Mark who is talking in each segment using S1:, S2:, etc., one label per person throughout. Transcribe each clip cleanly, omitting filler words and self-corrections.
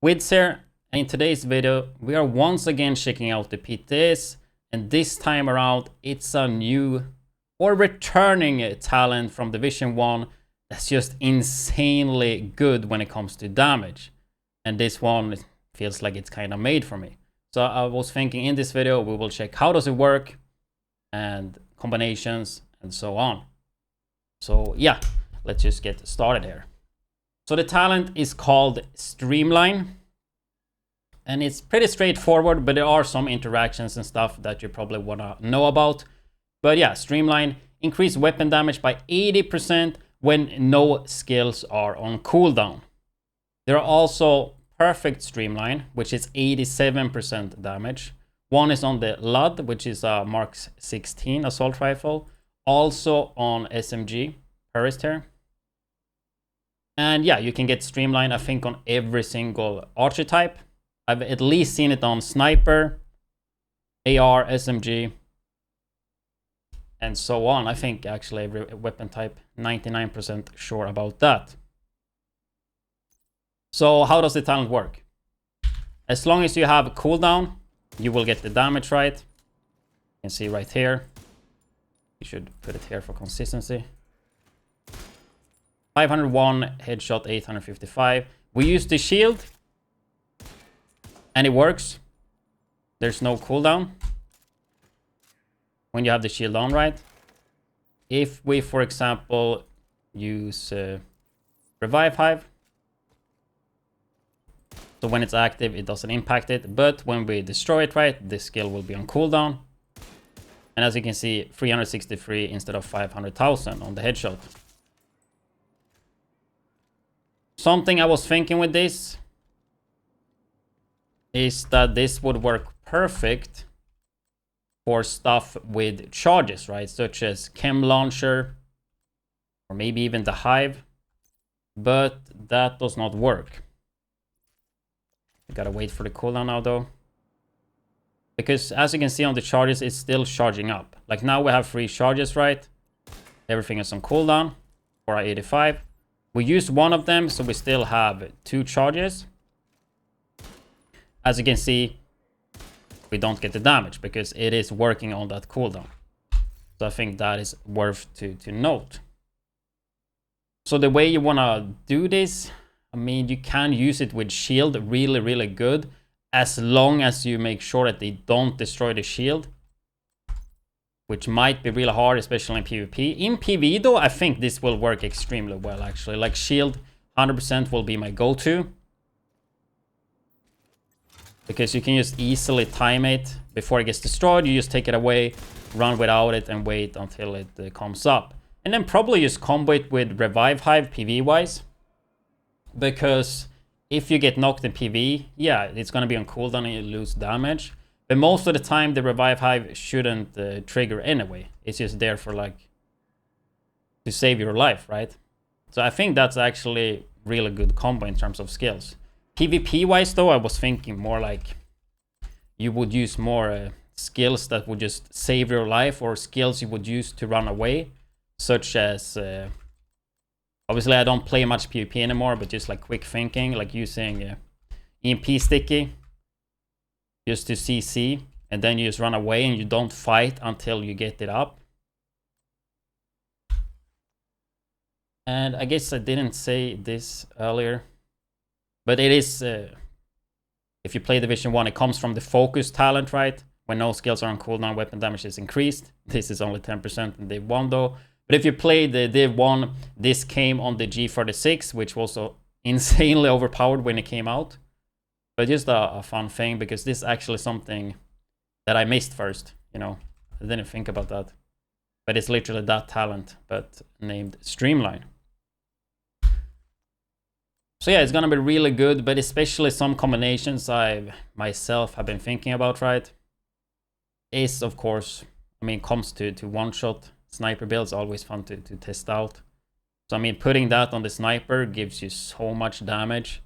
S1: widdz here, and in today's video we are once again checking out the PTS, and this time around it's a new or returning talent from Division 1 that's just insanely good when it comes to damage, and this one feels like it's kind of made for me. So I was thinking in this video we will check how does it work and combinations and so on. So yeah, let's just get started here. So the talent is called Streamline, and it's pretty straightforward, but there are some interactions and stuff that you probably want to know about. But yeah, Streamline, increase weapon damage by 80% when no skills are on cooldown. There are also perfect Streamline, which is 87% damage. One is on the LUD, which is a Mark 16 assault rifle, also on SMG, Paris here. And yeah, you can get Streamline, I think, on every single archetype. I've at least seen it on Sniper, AR, SMG, and so on. I think actually every weapon type, 99% sure about that. So how does the talent work? As long as you have a cooldown, you will get the damage right. You can see right here. You should put it here for consistency. 501, headshot 855. We use the shield, and it works. There's no cooldown when you have the shield on, right? If we, for example, use Revive Hive, so when it's active, it doesn't impact it. But when we destroy it, right, the skill will be on cooldown. And as you can see, 363 instead of 500,000 on the headshot. Something I was thinking with this is that this would work perfect for stuff with charges, right? Such as Chem Launcher, or maybe even the Hive. But that does not work. I gotta wait for the cooldown now though. Because as you can see on the charges, it's still charging up. Like now we have 3 charges, right? Everything is on cooldown for our 85. We used one of them, so we still have 2 charges. As you can see, we don't get the damage because it is working on that cooldown. So I think that is worth to note. So the way you want to do this, I mean, you can use it with shield really good, as long as you make sure that they don't destroy the shield, which might be really hard, especially in PvP. In PvE though, I think this will work extremely well actually. Like shield 100% will be my go-to, because you can just easily time it before it gets destroyed. You just take it away, run without it, and wait until it comes up. And then probably just combo it with Revive Hive PvE wise, because if you get knocked in PvE, yeah, it's going to be on cooldown and you lose damage. But most of the time, the Revive Hive shouldn't trigger anyway. It's just there for like to save your life, right? So I think that's actually really good combo in terms of skills. PvP wise though, I was thinking more like you would use more skills that would just save your life, or skills you would use to run away, such as obviously I don't play much PvP anymore, but just like quick thinking, like using EMP sticky just to CC, and then you just run away and you don't fight until you get it up. And I guess I didn't say this earlier, but it is, if you play Division 1, it comes from the focus talent, right? When no skills are on cooldown, weapon damage is increased. This is only 10% in Div 1 though. But if you play the Div 1, this came on the G36, which was so insanely overpowered when it came out. But just a fun thing, because this is actually something that I missed first, you know. I didn't think about that. But it's literally that talent, but named Streamline. So yeah, it's gonna be really good, but especially some combinations I myself have been thinking about, right? Is, of course, I mean, comes to one-shot sniper builds, always fun to test out. So I mean, putting that on the sniper gives you so much damage.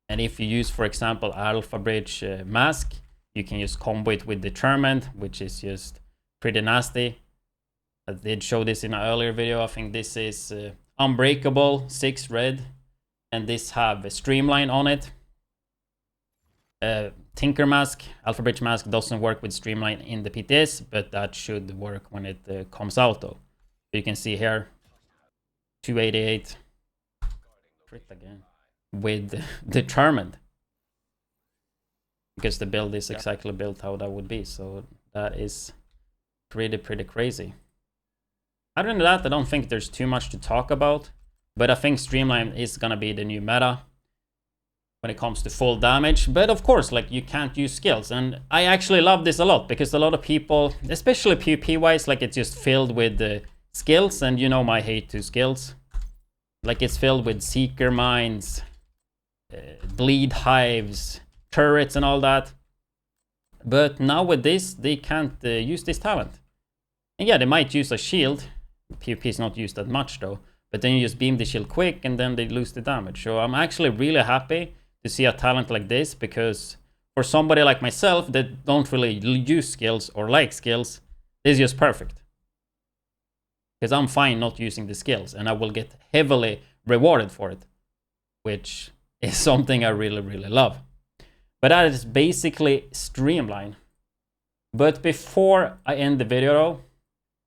S1: And if you use, for example, Alpha Bridge Mask, you can just combo it with Determined, which is just pretty nasty. I did show this in an earlier video. I think this is Unbreakable 6 red, and this have a Streamline on it. Tinker Mask, Alpha Bridge Mask doesn't work with Streamline in the PTS, but that should work when it comes out though. You can see here, 288, crit again, with Determined. Because the build is exactly built how that would be, so that is pretty crazy. Other than that, I don't think there's too much to talk about, but I think Streamline is gonna be the new meta when it comes to full damage. But of course, like, you can't use skills, and I actually love this a lot because a lot of people, especially PvP wise, like, it's just filled with the skills, and you know my hate to skills. Like, it's filled with Seeker Mines, Bleed Hives, turrets and all that. But now with this, they can't use this talent. And yeah, they might use a shield. PvP is not used that much though. But then you just beam the shield quick and then they lose the damage. So I'm actually really happy to see a talent like this, because for somebody like myself that don't really use skills or like skills, this is just perfect. Because I'm fine not using the skills and I will get heavily rewarded for it, which is something I really love. But that is basically Streamline. But before I end the video,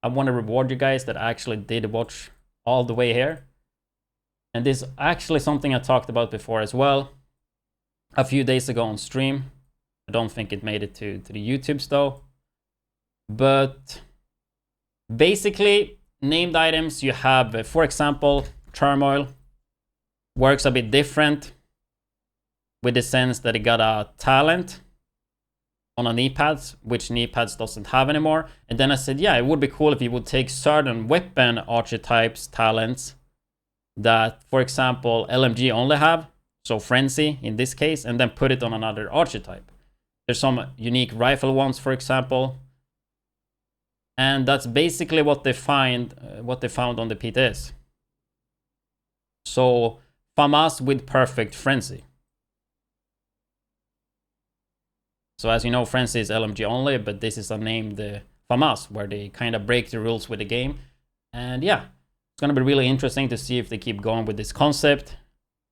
S1: I want to reward you guys that actually did watch all the way here. And this is actually something I talked about before as well, a few days ago on stream. I don't think it made it to the YouTubes though. But basically, named items you have, for example, Turmoil works a bit different, with the sense that it got a talent on a knee pads, which knee pads doesn't have anymore. And then I said, yeah, it would be cool if you would take certain weapon archetypes talents that, for example, LMG only have, so Frenzy in this case, and then put it on another archetype. There's some unique rifle ones, for example, and that's basically what they found on the PTS. So FAMAS with Perfect Frenzy. So as you know, Frenzy is LMG only, but this is a named FAMAS, where they kind of break the rules with the game. And yeah, it's going to be really interesting to see if they keep going with this concept.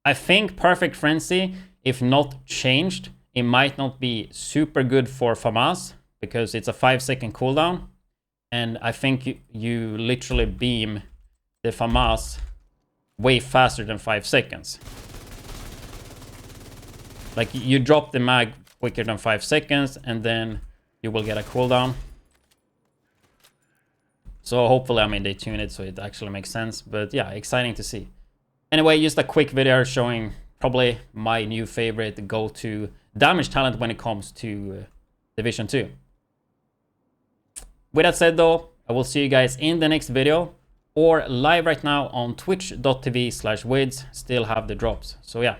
S1: I think Perfect Frenzy, if not changed, it might not be super good for FAMAS, because it's a 5-second cooldown. And I think you literally beam the FAMAS way faster than 5 seconds. Like, you drop the mag quicker than 5 seconds, and then you will get a cooldown. So hopefully, I mean, they tune it so it actually makes sense. But yeah, exciting to see. Anyway, just a quick video showing probably my new favorite go-to damage talent when it comes to Division 2. With that said though, I will see you guys in the next video, or live right now on twitch.tv/widdz. Still have the drops. So yeah.